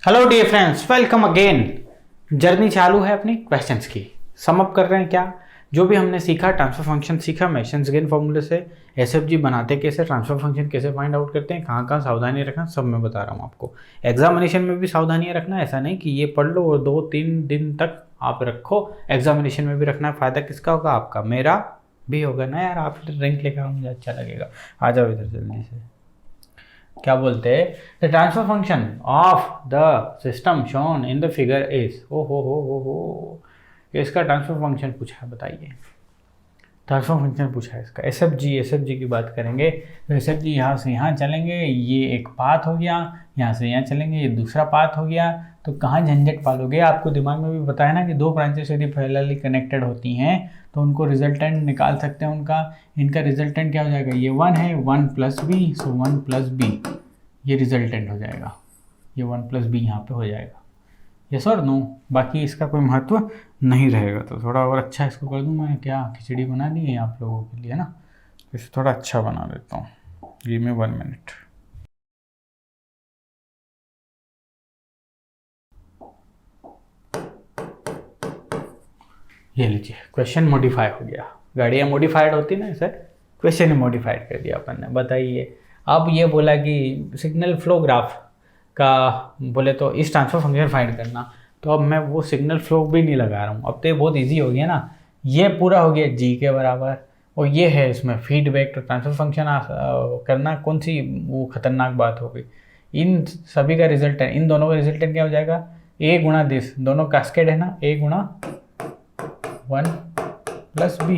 Hello dear friends, welcome again. Journey चालू है अपनी क्वेश्चंस की। सम अप कर रहे हैं क्या जो भी हमने सीखा। ट्रांसफर फंक्शन सीखा, मेशंस गेन फॉर्मूले से एसएफजी बनाते कैसे, ट्रांसफर फंक्शन कैसे फाइंड आउट करते हैं, कहाँ कहाँ सावधानी रखना, सब मैं बता रहा हूँ आपको। एग्जामिनेशन में भी सावधानियाँ रखना, ऐसा नहीं कि ये पढ़ लो और 2-3 दिन तक आप रखो, एग्जामिनेशन में भी रखना है। फ़ायदा किसका होगा? आपका, मेरा भी होगा ना यार। आप रैंक लेकर आओ, मुझे अच्छा लगेगा। आ जाओ इधर जल्दी से। क्या बोलते हैं? The transfer function of the system shown in the figure is. ओ हो, इसका ट्रांसफर फंक्शन पूछा है, बताइए। ट्रांसफर फंक्शन पूछा है इसका। एसएफजी की बात करेंगे तो एसएफजी यहाँ से यहाँ चलेंगे, ये एक पाथ हो गया। यहाँ से यहाँ चलेंगे, ये दूसरा पाथ हो गया। तो कहाँ झंझट पालोगे? आपको दिमाग में भी पता है ना कि दो ब्रांचेस यदि पैरेलली कनेक्टेड होती हैं तो उनको रिजल्टेंट निकाल सकते हैं उनका। इनका रिजल्टेंट क्या हो जाएगा? ये 1 है, 1 प्लस बी, सो 1 प्लस बी ये रिजल्टेंट हो जाएगा। ये 1 प्लस बी यहाँ पे हो जाएगा। यस और नो? बाकी इसका कोई महत्व नहीं रहेगा। तो थोड़ा और अच्छा इसको कर दूँ मैं। क्या खिचड़ी बना दी है आप लोगों के लिए, है ना? इसे थोड़ा अच्छा बना देता हूँ। Give me 1 minute. ये लीजिए, क्वेश्चन मॉडिफाई हो गया। गाड़ियाँ मॉडिफाइड होती ना, इसे क्वेश्चन ही मॉडिफाइड कर दिया अपन ने। बताइए, अब ये बोला कि सिग्नल फ्लो ग्राफ का बोले तो इस ट्रांसफर फंक्शन फाइंड करना। तो अब मैं वो सिग्नल फ्लो भी नहीं लगा रहा हूँ। अब तो ये बहुत इजी हो गया ना। ये पूरा हो गया जी के बराबर, और ये है इसमें फीडबैक। तो ट्रांसफर फंक्शन करना कौन सी वो खतरनाक बात हो गई। इन सभी का रिजल्टेंट, इन दोनों का रिजल्टेंट क्या हो जाएगा? ए गुणा दिस, दोनों कास्केड है ना, ए गुणा 1 प्लस बी।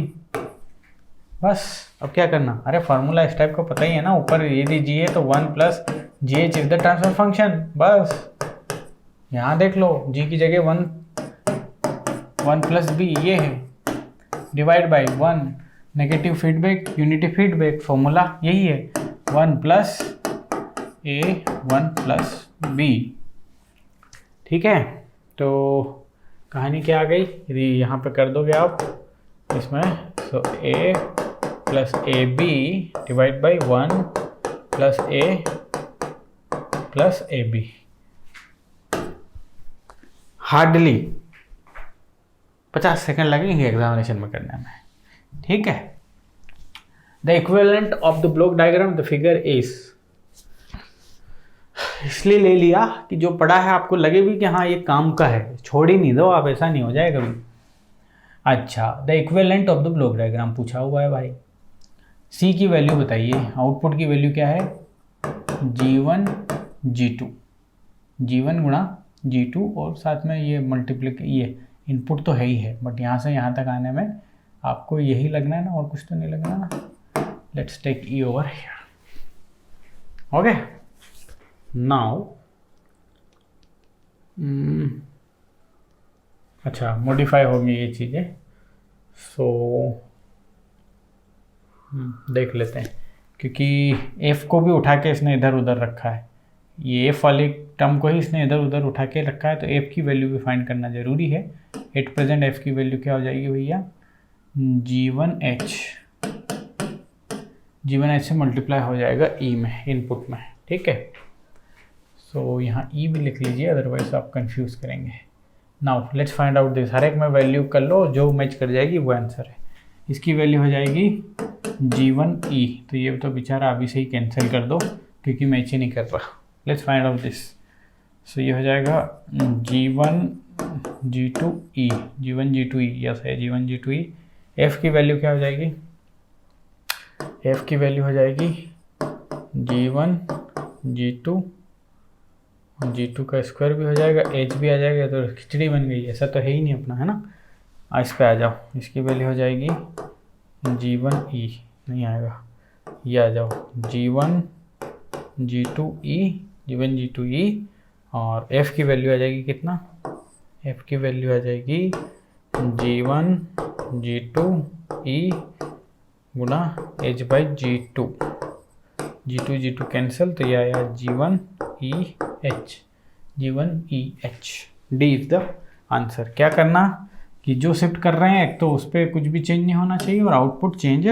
बस अब क्या करना? अरे फार्मूला इस टाइप का पता ही है ना। ऊपर यदि जी है तो 1 plus ji H is the transfer function. बस यहाँ देख लो, जी की जगह 1 प्लस बी ये है, divide by 1 negative feedback, unity feedback. Formula यही है, 1 प्लस ए 1 प्लस बी। ठीक है, तो कहानी क्या आ गई? यदि यहाँ पे कर दोगे आप इसमें, so a plus a b divide by 1 plus a b. Hardly 50 second लगेंगे एग्जामिनेशन में करने में। ठीक है। The equivalent of the block diagram the figure is. इसलिए ले लिया कि जो पढ़ा है आपको लगे भी कि हाँ ये काम का है, छोड़ ही नहीं दो आप, ऐसा नहीं हो जाए कभी। अच्छा, the equivalent of the block diagram पूछा हुआ है भाई। सी की वैल्यू बताइए। आउटपुट की वैल्यू क्या है? G1 G2, G1 गुणा G2, और साथ में ये मल्टीप्लिक, ये इनपुट तो है ही है, बट यहाँ से यहाँ तक आने में आपको यही लगना है ना, और कुछ तो नहीं लगना ना। Let's take E over here. Okay, now अच्छा मॉडिफाई होंगी ये चीज़ें। सो देख लेते हैं, क्योंकि एफ को भी उठा के इसने इधर उधर रखा है। ये एफ वाली टर्म को ही इसने इधर उधर उठा के रखा है, तो एफ की वैल्यू भी फाइंड करना जरूरी है। एट प्रेजेंट एफ की वैल्यू क्या हो जाएगी भैया? G1H से मल्टीप्लाई हो जाएगा ई में, इनपुट में। ठीक है, सो यहाँ ई भी लिख लीजिए, अदरवाइज आप कंफ्यूज करेंगे। Now let's find out this. हर एक में वैल्यू कर लो, जो मैच कर जाएगी वो आंसर है। इसकी वैल्यू हो जाएगी G1E, तो ये तो बेचारा अभी से ही कैंसिल कर दो क्योंकि मैच ही नहीं कर रहा। Let's find out this. So ये हो जाएगा G1 G2E, G1 G2E, yes है G1 G2E। F की वैल्यू क्या हो जाएगी? F की वैल्यू हो जाएगी G1 G2, G2 का स्क्वायर भी हो जाएगा, H भी आ जाएगा, तो खिचड़ी बन गई। ऐसा तो है ही नहीं अपना, है ना। इस पे आ जाओ, इसकी वैल्यू हो जाएगी G1E, नहीं आएगा, ये आ जाओ G1 G2E, और F की वैल्यू आ जाएगी कितना? F की वैल्यू आ जाएगी G1 G2E Guna H by G2, G2 cancel, तो ये आया G1EH। D is the answer. क्या करना कि जो शिफ्ट कर रहे हैं, एक तो उस पर कुछ भी चेंज नहीं होना चाहिए और आउटपुट चेंज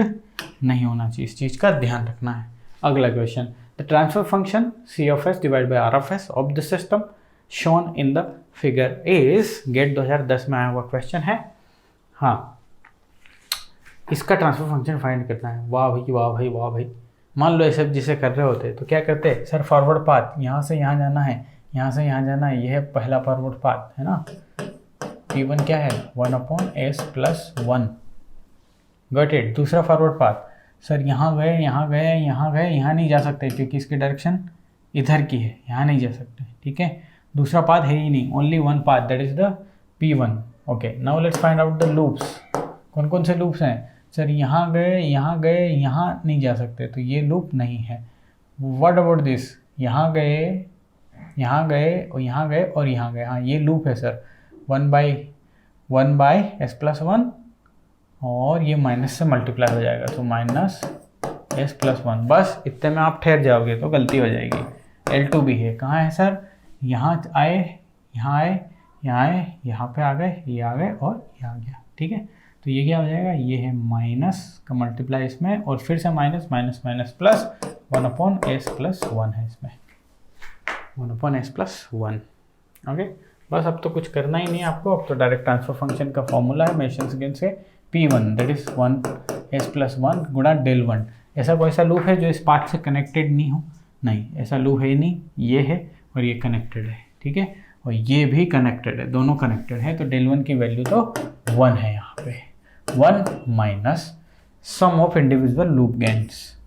नहीं होना चाहिए। इस चीज़ का ध्यान रखना है। अगला question, the transfer function C of S divide by R of S of the system shown in the figure is, GATE 2010 में आया हुआ क्वेश्चन है। हाँ, इसका ट्रांसफर फंक्शन फाइंड करना है। वाह भाई वाह भाई वाह भाई। मान लो ये सब जिसे कर रहे होते तो क्या करते, सर फॉरवर्ड पाथ यहाँ से यहाँ जाना है, यहाँ से यहाँ जाना है, ये है पहला फॉरवर्ड पाथ है ना। P1 क्या है 1/s+1, गॉट इट। दूसरा फॉरवर्ड पाथ, सर यहाँ गए यहाँ गए यहाँ गए, यहाँ नहीं जा सकते क्योंकि इसकी डायरेक्शन इधर की है, यहाँ नहीं जा सकते, ठीक है। दूसरा पाथ है ही नहीं, only one path, that is the P1। Okay, now let's find out the loops. कौन कौन से लूप्स हैं, सर यहाँ गए यहाँ गए यहाँ नहीं जा सकते तो ये लूप नहीं है। व्हाट अबाउट दिस, यहाँ गए यहाँ गए और यहाँ गए और यहाँ गए, हाँ ये लूप है सर। 1/s+1 और ये माइनस से मल्टीप्लाई हो जाएगा तो -s+1। बस इतने में आप ठहर जाओगे तो गलती हो जाएगी। L2 भी है, कहाँ है सर, यहाँ आए यहाँ आए यहाँ आए, यहाँ पे आ गए, ये आ गए और ये आ गया, ठीक है। तो ये क्या हो जाएगा, ये है माइनस का मल्टीप्लाई इसमें और फिर से minus minus minus plus 1/s+1 है इसमें, 1/s+1। ओके, बस अब तो कुछ करना ही नहीं है आपको, अब तो डायरेक्ट ट्रांसफर फंक्शन का फॉर्मूला है मेशंस अगेंस्ट से P1 दैट इज 1/s+1 गुणा del1। ऐसा कोई सा लूप है जो इस पाथ से कनेक्टेड नहीं हो, नहीं ऐसा लूप है ही नहीं, ये है और ये कनेक्टेड है, ठीक है, और ये भी कनेक्टेड है, दोनों कनेक्टेड है। तो del1 की वैल्यू तो 1 है यहाँ पे, 1 minus sum of individual loop gains.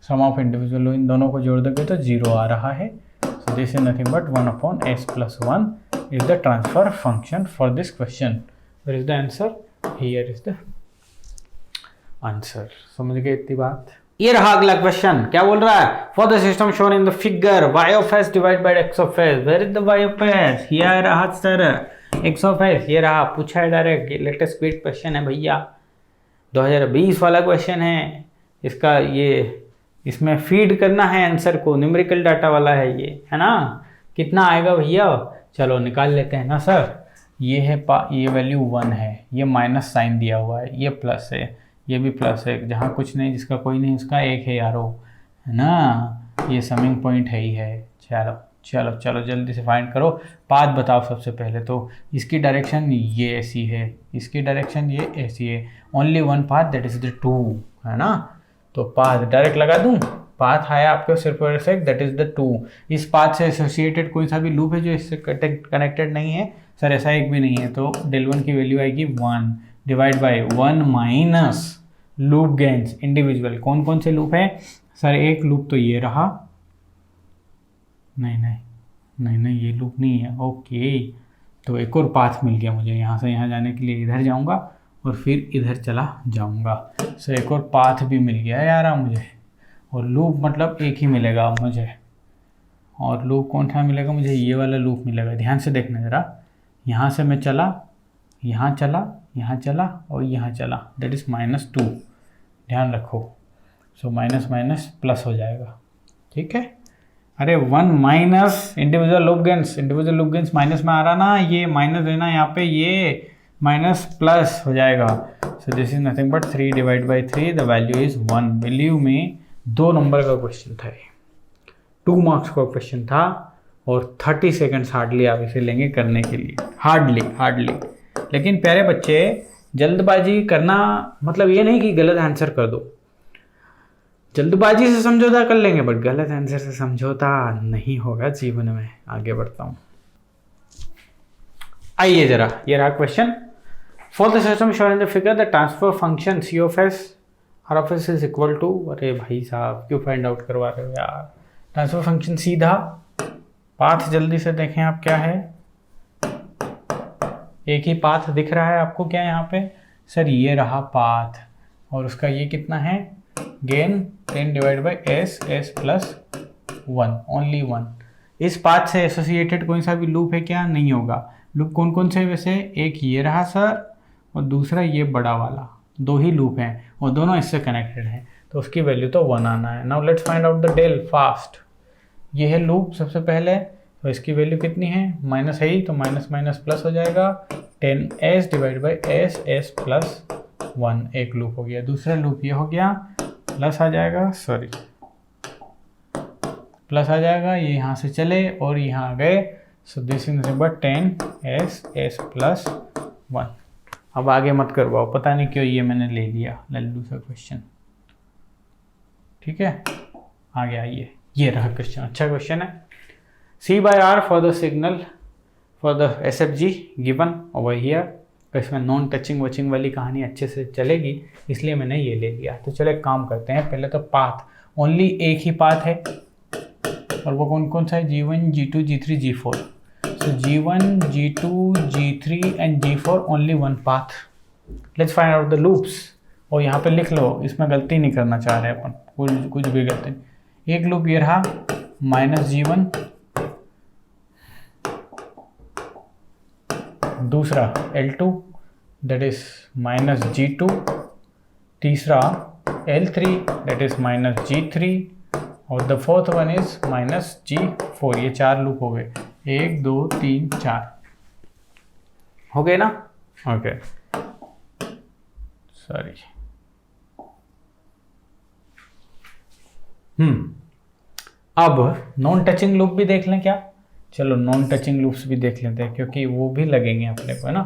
Sum of individual इन दोनों को जोड़ दोगे तो 0 आ रहा है। So this is nothing but 1/s+1 is the transfer function for this question. Where is the answer? Here is the answer. समझ गए इतनी बात। ये रहा अगला क्वेश्चन, क्या बोल रहा है, for the system shown in the figure y(s) divide by x(s). Where is the y(s)? ये रहा सर x(s), ये रहा, पूछा है डायरेक्ट, लेटेस्ट क्विक क्वेश्चन है भैया, 2020 वाला क्वेश्चन है। इसका ये इसमें फीड करना है आंसर को, न्यूमेरिकल डाटा वाला है ये, है ना। कितना आएगा भैया, चलो निकाल लेते हैं ना सर। ये है ये वैल्यू 1 है, ये माइनस साइन दिया हुआ है, ये प्लस है, ये भी प्लस है, जहाँ कुछ नहीं जिसका कोई नहीं उसका 1 है यारो, है ना। ये समिंग पॉइंट है ही है। चलो चलो चलो जल्दी से फाइंड करो, पाथ बताओ सबसे पहले। तो इसकी डायरेक्शन ये ऐसी है, इसकी डायरेक्शन ये ऐसी है, only one path that is the 2, है ना। तो पाथ डायरेक्ट लगा दूं, पाथ आया आपको सिर्फ और सिर्फ दैट इज द 2। इस पाथ से एसोसिएटेड कोई सा भी लूप है जो इससे कनेक्टेड नहीं है, सर ऐसा एक भी नहीं है, तो del1 की वैल्यू आएगी 1 divide by 1 minus loop gains individual. कौन कौन से लूप है सर, एक लूप तो ये रहा, नहीं नहीं नहीं नहीं ये लूप नहीं है, ओके। तो एक और पाथ मिल गया मुझे, यहाँ से यहाँ जाने के लिए इधर जाऊँगा और फिर इधर चला जाऊँगा, सो एक और पाथ भी मिल गया यार मुझे। और लूप मतलब एक ही मिलेगा मुझे, और लूप कौन सा मिलेगा मुझे, ये वाला लूप मिलेगा। ध्यान से देखना ज़रा, यहाँ से मैं चला, यहाँ चला, यहाँ चला और यहाँ चला, दैट इज़ -2, ध्यान रखो। सो माइनस माइनस प्लस हो जाएगा, ठीक है। अरे 1 minus individual loop gains minus में आ रहा ना, ये माइनस देना यहाँ पे, ये माइनस प्लस हो जाएगा। सो this is nothing but 3 divide by 3, the value is 1। Believe में 2 नंबर का क्वेश्चन था ये, 2 मार्क्स का क्वेश्चन था और 30 सेकंड्स हार्डली आप इसे लेंगे करने के लिए, हार्डली। लेकिन प्यारे बच्चे, जल्दबाजी करना मतलब ये नहीं कि गलत आंसर कर दो, जल्दबाजी से समझौता कर लेंगे बट गलत आंसर से समझौता नहीं होगा जीवन में। आगे बढ़ता हूँ, आइए जरा, ये रहा question. For the system shown in the figure the transfer function C(s) R(s) is equal to, अरे भाई साहब क्यों फाइंड आउट करवा रहे हो यार। ट्रांसफर फंक्शन सीधा, पाथ जल्दी से देखें आप क्या है, एक ही पाथ दिख रहा है आपको क्या यहाँ पे सर, ये रहा पाथ और उसका ये कितना है gain 10 divide by s+1, only 1। इस पाथ से एसोसिएटेड कोई सा भी लूप है क्या, नहीं होगा। लूप कौन कौन से वैसे, एक ये रहा सर और दूसरा ये बड़ा वाला, 2 ही लूप हैं और दोनों इससे कनेक्टेड हैं, तो उसकी वैल्यू तो 1 आना है। Now let's find out the del first. ये है लूप सबसे पहले, तो इसकी वैल्यू कितनी है, माइनस है ही तो माइनस माइनस प्लस हो जाएगा, 10s डिवाइड बाई s+1 एक लूप हो गया। दूसरा लूप ये हो गया, प्लस आ जाएगा, प्लस आ जाएगा, ये यहाँ से चले और यहाँ गए सो this is nothing but 10s plus 1। अब आगे मत करवाओ, पता नहीं क्यों ये मैंने ले लिया लल्लू सा क्वेश्चन। ठीक है, आगे आइए, ये रहा क्वेश्चन, अच्छा क्वेश्चन है। C/R for the signal for the SFG given over here. इसमें नॉन टचिंग वचिंग वाली कहानी अच्छे से चलेगी, इसलिए मैंने ये ले लिया। तो चलो एक काम करते हैं, पहले तो पाथ, ओनली एक ही पाथ है, और वो कौन कौन सा है, G1 G2 G3 G4। So G1 G2 G3 and G4 only one path. Let's find out the loops. और यहाँ पे लिख लो, इसमें गलती नहीं करना चाह रहे अपन, कुछ भी गलती नहीं। एक लूप ये रहा -G1, दूसरा L2 दैट इज -G2, तीसरा L3 दैट इज -G3, और the fourth one is -G4। ये 4 लूप हो गए, 1 2 3 4 हो गए ना। Okay sorry. अब नॉन टचिंग लूप भी देख लें क्या? चलो नॉन टचिंग लूप्स भी देख लेते हैं, क्योंकि वो भी लगेंगे अपने को, है ना।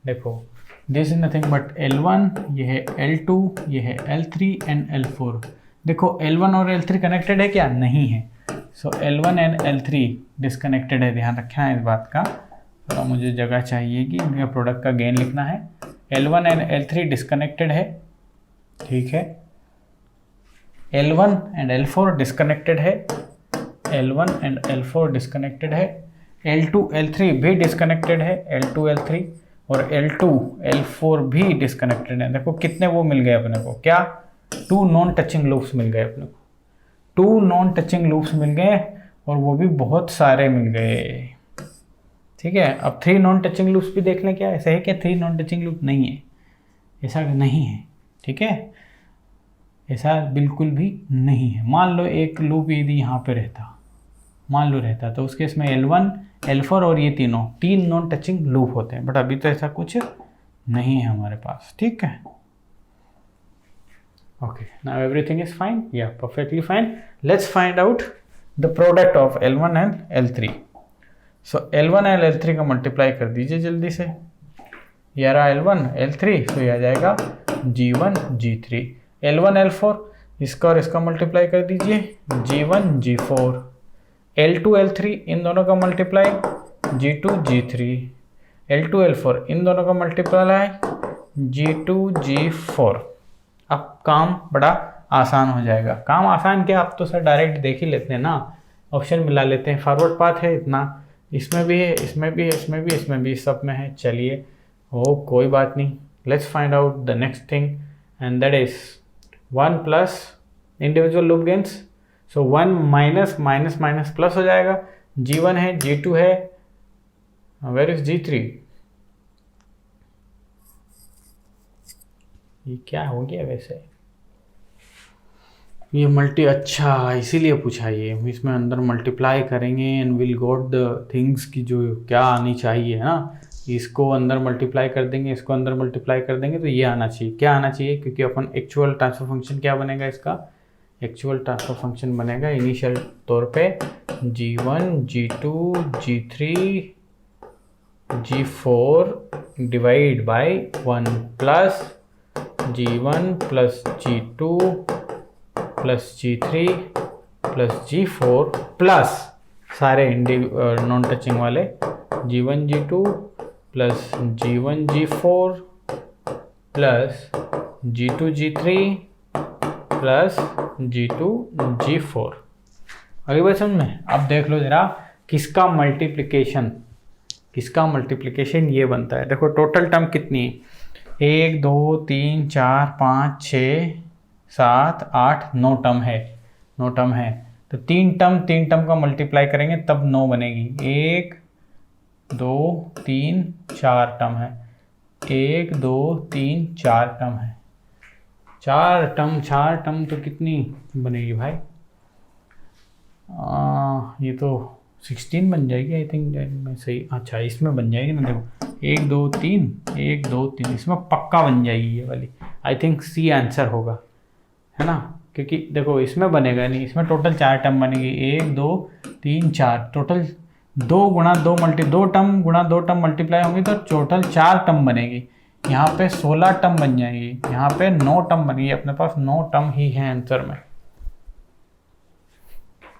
देखो this is nothing but L1, ये है L2, ये है L3 एंड L4। देखो L1 और L3 कनेक्टेड है क्या? नहीं है। सो L1 एंड L3 डिसकनेक्टेड है, ध्यान रखना है इस बात का। थोड़ा मुझे जगह चाहिए कि मेरे प्रोडक्ट का गेन लिखना है। L1 एंड L3 डिसकनेक्टेड है, ठीक है। L1 एंड L4 डिसकनेक्टेड है, L1 एंड L4 डिसकनेक्टेड है। L2 L3 भी डिसकनेक्टेड है, L2 L3 और L2 L4 भी डिसकनेक्टेड है। देखो कितने वो मिल गए अपने को, क्या 2 नॉन टचिंग लूप्स मिल गए अपने को, 2 नॉन टचिंग लूप्स मिल गए, और वो भी बहुत सारे मिल गए। ठीक है, अब 3 नॉन टचिंग लूप्स भी देख लें क्या? ऐसा है क्या 3 नॉन टचिंग लूप? नहीं है, ऐसा नहीं है। ठीक है, ऐसा बिल्कुल भी नहीं है। मान लो एक लूप यदि यहाँ पे रहता, मान लो रहता, तो उसके इसमें L1 L4 और ये 3 नॉन टचिंग लूप होते हैं, बट अभी तो ऐसा कुछ नहीं है हमारे पास। ठीक है, okay, now everything is fine, या perfectly fine. Let's find out the product of L1 and L3। So L1 and L3 का मल्टीप्लाई कर दीजिए जल्दी से। ये रहा L1 L3, तो ये आ जाएगा G1 G3। L1 L4, इसका और इसका मल्टीप्लाई कर दीजिए, G1 G4। L2 L3, इन दोनों का multiply G2 G3। L2 L4, इन दोनों का मल्टीप्लाई G2 G4। अब काम बड़ा आसान हो जाएगा। काम आसान क्या, आप तो सर डायरेक्ट देख ही लेते हैं ना, ऑप्शन मिला लेते हैं। फॉरवर्ड पाथ है इतना, इसमें भी है, इसमें भी है, इसमें भी, इसमें भी, सब में है। चलिए हो कोई बात नहीं, let's find out the next thing, and that is 1 plus individual loop gains. So 1 minus minus minus plus हो जाएगा। G1 है, G2 है, वेयर इज G3? ये क्या हो गया वैसे? ये मल्टी, अच्छा इसीलिए पूछा ये, इसमें अंदर मल्टीप्लाई करेंगे and will got the things की जो क्या आनी चाहिए, है ना। इसको अंदर मल्टीप्लाई कर देंगे, इसको अंदर मल्टीप्लाई कर देंगे, तो ये आना चाहिए। क्या आना चाहिए? क्योंकि अपन एक्चुअल ट्रांसफर फंक्शन क्या बनेगा इसका? एक्चुअल ट्रांसफर फंक्शन बनेगा इनिशियल तौर पे G1 G2 G3 G4 divide by 1 plus G1 plus G2 plus G3 plus G4 plus सारे नॉन टचिंग वाले G1 G2 plus G1 G4 plus G2 G3 plus G2 G4। अगली बात समझ में? अब देख लो जरा किसका मल्टीप्लिकेशन, किसका मल्टीप्लिकेशन ये बनता है। देखो टोटल टर्म कितनी है, 1 2 3 4 5 6 7 8 9 टर्म है, 9 टर्म है। तो 3 टर्म का मल्टीप्लाई करेंगे तब 9 बनेगी। 1 2 3 4 टर्म है, 1 2 3 4 टर्म है। 4 टर्म तो कितनी बनेगी भाई? ये तो 16 बन जाएगी आई थिंक मैं सही। अच्छा इसमें बन जाएगी ना, देखो 1 2 3 1 2 3, इसमें पक्का बन जाएगी ये वाली। आई थिंक सी आंसर होगा, है ना, क्योंकि देखो इसमें बनेगा नहीं, इसमें टोटल 4 टर्म बनेगी, 1 2 3 4, टोटल दो टर्म गुणा दो टर्म मल्टीप्लाई होंगी तो टोटल 4 टर्म बनेगी। यहाँ पे 16 टर्म बन जाएगी, यहाँ पे 9 टर्म बनेगी। अपने पास 9 टर्म ही है आंसर में।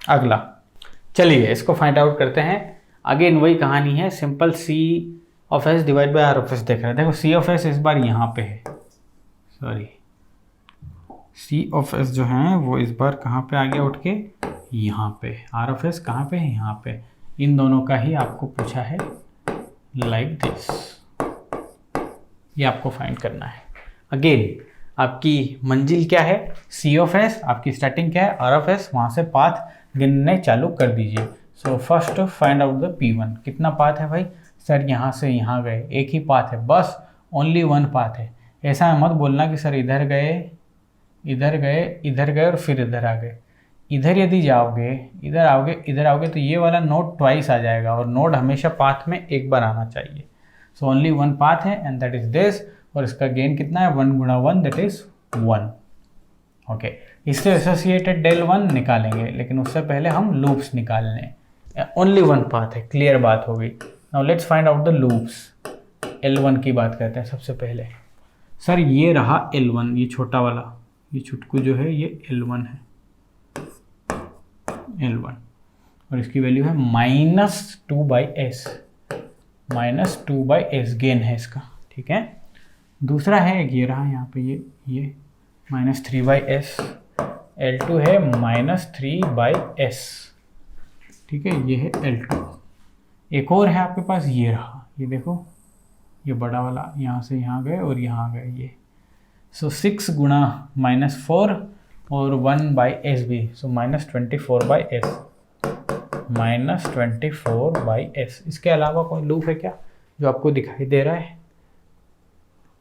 अगला चलिए इसको फाइंड आउट करते हैं। अगेन वही कहानी है, simple C of S divide by R of S देख रहे हैं। देखो सी ऑफ एस इस बार यहाँ पे है, सॉरी सी ऑफ एस जो है वो इस बार कहाँ पे आ गया उठ के, यहाँ पे। आर ऑफ एस कहाँ पे है, यहाँ पे। इन दोनों का ही आपको पूछा है लाइक दिस, ये आपको फाइंड करना है। अगेन आपकी मंजिल क्या है, सी ऑफ एस, आपकी स्टार्टिंग क्या है आर ऑफ एस, वहाँ से पाथ गिनने चालू कर दीजिए। So first find out the P1। कितना पाथ है भाई सर, यहाँ से यहाँ गए, एक ही पाथ है, बस ओनली वन पाथ है। ऐसा मत बोलना कि सर इधर गए इधर गए इधर गए और फिर इधर आ गए। इधर यदि जाओगे इधर आओगे तो ये वाला नोड ट्वाइस आ जाएगा, और नोड हमेशा पाथ में एक बार आना चाहिए। सो ओनली वन पाथ है एंड दैट इज दिस, और इसका गेन कितना है 1 गुणा 1 दैट इज 1। ओके, इससे एसोसिएटेड डेल 1 निकालेंगे, लेकिन उससे पहले हम लूप्स निकाल लें। ओनली वन पाथ है, क्लियर बात होगी। Now let's find out the loops. L1 की बात करते हैं सबसे पहले। सर ये रहा L1, ये छोटा वाला, ये छुटकू जो है ये L1 है, L1, और इसकी वैल्यू है -2/s, -2/s गेन है इसका, ठीक है। दूसरा है ये रहा यहाँ पे ये -3/s, L2 है -3/s, ठीक है, ये है L2। एक और है आपके पास, ये रहा, ये देखो ये बड़ा वाला, यहाँ से यहाँ गए और यहाँ गए ये। सो 6 गुणा -4 और 1/s भी, सो -24/s, -24/s। इसके अलावा कोई लूप है क्या जो आपको दिखाई दे रहा है?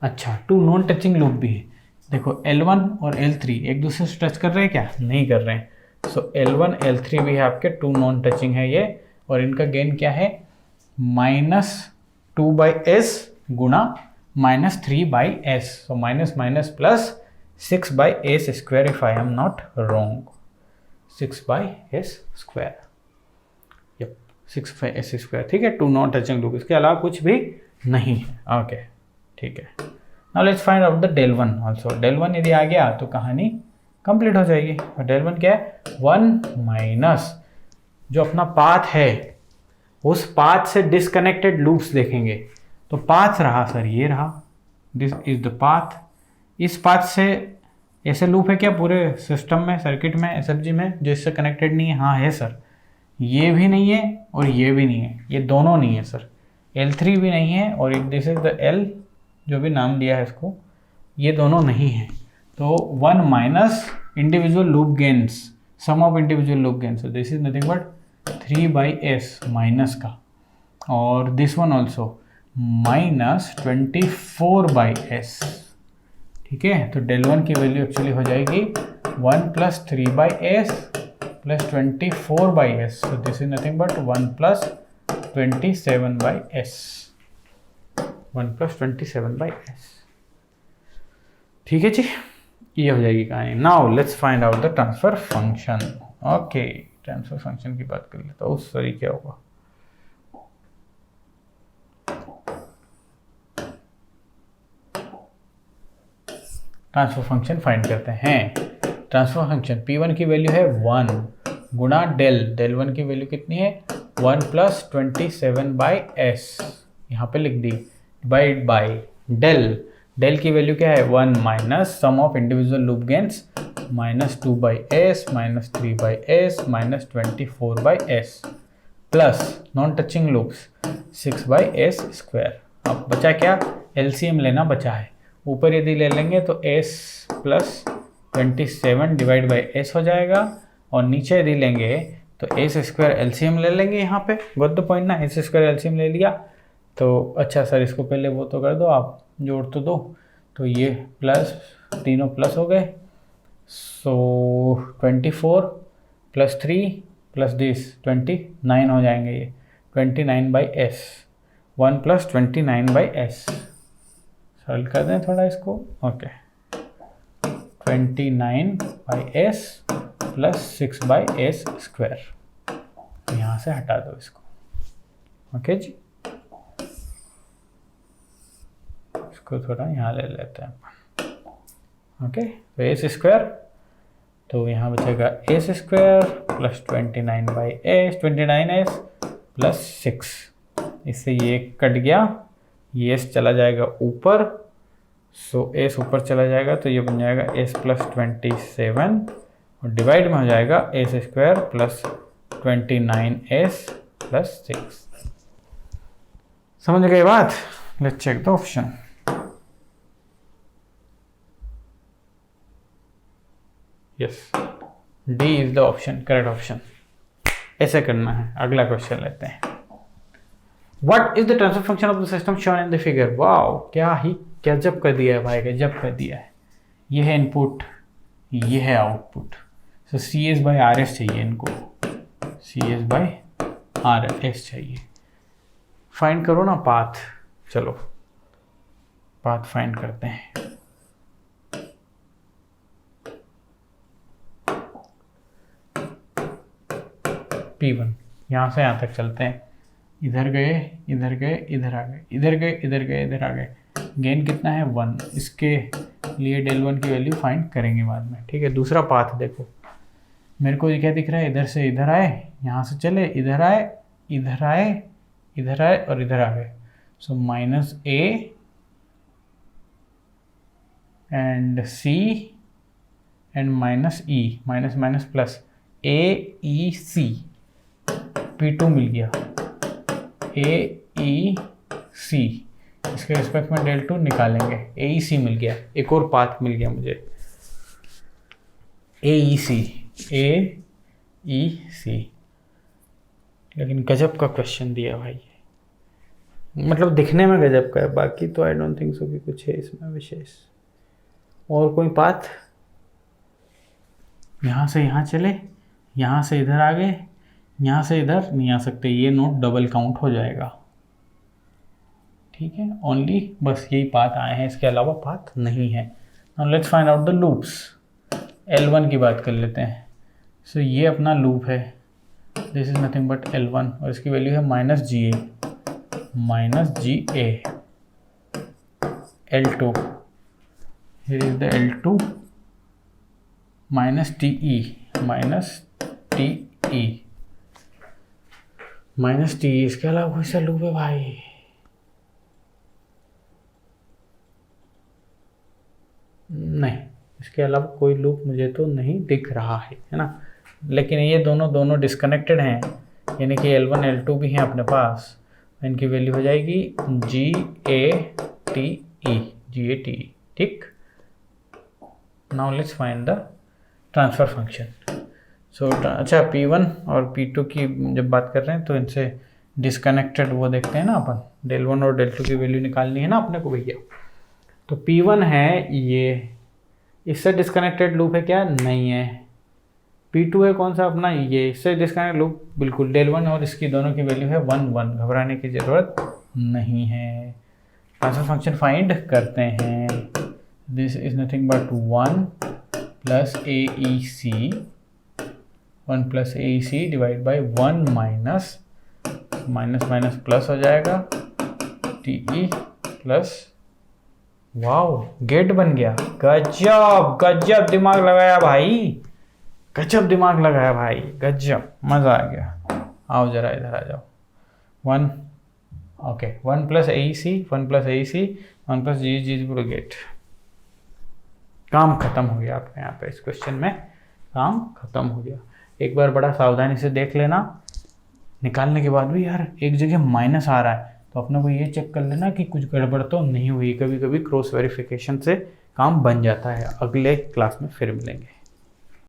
अच्छा, 2 नॉन टचिंग लूप भी है। देखो L1 और L3 एक दूसरे से टच कर रहे हैं क्या? नहीं कर रहे हैं। सो L1 L3 भी है आपके, 2 नॉन टचिंग है ये, और इनका गेन क्या है -2/s गुणा -3/s, so minus minus plus 6/s square if I am not wrong, 6/s square, yup 6/s square, ठीक है। 2 नॉन टचिंग लूप, इसके अलावा कुछ भी नहीं है। ओके, ठीक है। Now let's find out the del 1 also. del 1 यदि आ गया तो कहानी कंप्लीट हो जाएगी। और del 1 क्या है, 1 माइनस जो अपना पाथ है, उस पाथ से डिसकनेक्टेड लूप्स देखेंगे तो पाथ रहा सर, ये रहा, दिस इज द पाथ। इस पाथ से ऐसे लूप है क्या पूरे सिस्टम में, सर्किट में, एसएफजी में जो इससे कनेक्टेड नहीं है? हाँ है सर, ये भी नहीं है और ये भी नहीं है, ये दोनों नहीं है सर। L3 भी नहीं है और दिस इज द L जो भी नाम दिया है इसको, ये दोनों नहीं है। तो 1 minus individual loop gains, sum of individual loop gains, so this is nothing but 3/s minus का, और दिस वन ऑल्सो -24/s, ठीक है। तो del 1 की वैल्यू एक्चुअली हो जाएगी 1 + 3/s + 24/s, so this is nothing but 1 + 27/s, 1 + 27/s, ठीक है जी, ये हो जाएगी कहानी। Now let's find out the transfer function. Okay, transfer function की बात कर लेता हूँ, सॉरी क्या होगा। ट्रांसफर फंक्शन फाइंड करते हैं। ट्रांसफर फंक्शन P1 की वैल्यू है 1 गुणा del 1 की वैल्यू कितनी है 1 + 27/s, यहाँ पे लिख दी, डिवाइड बाय del की वैल्यू क्या है 1 minus sum of individual loop gains -2/s -3/s -24/s plus non touching loops 6/s square. अब बचा क्या, LCM लेना बचा है। ऊपर यदि ले लेंगे तो s + 27 डिवाइड बाई s हो जाएगा, और नीचे यदि लेंगे तो s स्क्वायर LCM ले लेंगे। यहाँ पे गॉट द पॉइंट ना, s स्क्वायर LCM ले लिया तो अच्छा सर इसको पहले वो तो कर दो, आप जोड़ तो दो, तो ये प्लस तीनों प्लस हो गए, सो 24 + 3 + दिस 29 हो जाएंगे, ये 29/s, 1 + 29/s। सॉल्व कर दें थोड़ा इसको, ओके 29/s + 6/s स्क्वायर, यहाँ से हटा दो इसको, ओके जी, इसको थोड़ा यहाँ ले लेते हैं अपन। ओके, तो एस स्क्वायर, तो यहाँ बचेगा S square plus 29/s 29s plus 6, इससे ये कट गया, ये एस चला जाएगा ऊपर, सो एस ऊपर चला जाएगा तो ये बन जाएगा एस प्लस 27 और डिवाइड में हो जाएगा S square plus 29s plus 6। समझ गए बात? Let's check the option. Yes, D is the option, correct option. ऐसे करना है। अगला क्वेश्चन लेते हैं। What is the transfer function of the system shown in the figure? Wow, क्या ही गजब कर दिया है भाई, गजब कर दिया है। ये है इनपुट, ये है output. So C S by R S चाहिए इनको, C S by R S चाहिए। फाइंड करो ना पाथ, चलो पाथ फाइंड करते हैं। P1 यहाँ से यहाँ तक चलते हैं, इधर गए इधर गए इधर आ गए, इधर गए इधर गए इधर आ गए। गेन कितना है 1, इसके लिए del 1 की वैल्यू फाइंड करेंगे बाद में। ठीक है, दूसरा पाथ देखो, मेरे को ये क्या दिख रहा है, इधर से इधर आए, यहाँ से चले, इधर आए इधर आए इधर आए और इधर आ गए। सो -a and c and -e, minus minus plus AEC, P2 मिल गया, AEC, इसके रिस्पेक्ट में del 2 निकालेंगे, AEC मिल गया, एक और पाथ मिल गया मुझे, AEC, लेकिन गजब का क्वेश्चन दिया भाई, मतलब दिखने में गजब का है, बाकी तो आई डोंट थिंक सो कि कुछ है इसमें विशेष। और कोई पाथ, यहाँ से यहाँ चले, यहाँ से इधर आ गए, यहाँ से इधर नहीं आ सकते, ये नोट डबल काउंट हो जाएगा। ठीक है, ओनली बस यही पाथ आए हैं, इसके अलावा पाथ नहीं है। Now let's find out the loops. L1 की बात कर लेते हैं। सो ये अपना लूप है, this is nothing but L1 और इसकी वैल्यू है -GA, L2, here is the L2 -TE, इसके अलावा कोई सा लूप है भाई? नहीं, इसके अलावा कोई लूप मुझे तो नहीं दिख रहा है ना। लेकिन ये दोनों डिस्कनेक्टेड हैं, यानी कि L1 L2 भी हैं अपने पास, इनकी वैल्यू हो जाएगी GATE। ठीक, now let's find the transfer function. So अच्छा, P1 और P2 की जब बात कर रहे हैं तो इनसे डिस्कनेक्टेड वो देखते हैं ना अपन, del 1 और del 2 की वैल्यू निकालनी है ना अपने को भैया। तो P1 है ये, इससे डिस्कनेक्टेड लूप है क्या? नहीं है। P2 है कौन सा अपना, ये, इससे डिस्कनेक्टेड लूप बिल्कुल, del 1 और इसकी दोनों की वैल्यू है 1 1, घबराने की ज़रूरत नहीं है। ट्रांसफर फंक्शन फाइंड करते हैं। This is nothing but 1 plus AEC divide by 1 minus plus हो जाएगा TE प्लस, वाओ गेट बन गया। गजब दिमाग लगाया भाई, गजब दिमाग लगाया भाई, गजब, मज़ा आ गया। आओ जरा इधर आ जाओ। 1 प्लस AEC 1 प्लस GE पूरा गेट। काम खत्म हो गया आपके यहाँ पे, इस क्वेश्चन में काम खत्म हो गया। एक बार बड़ा सावधानी से देख लेना, निकालने के बाद भी यार एक जगह माइनस आ रहा है तो अपने को ये चेक कर लेना कि कुछ गड़बड़ तो नहीं हुई। कभी कभी क्रॉस वेरिफिकेशन से काम बन जाता है। अगले क्लास में फिर मिलेंगे।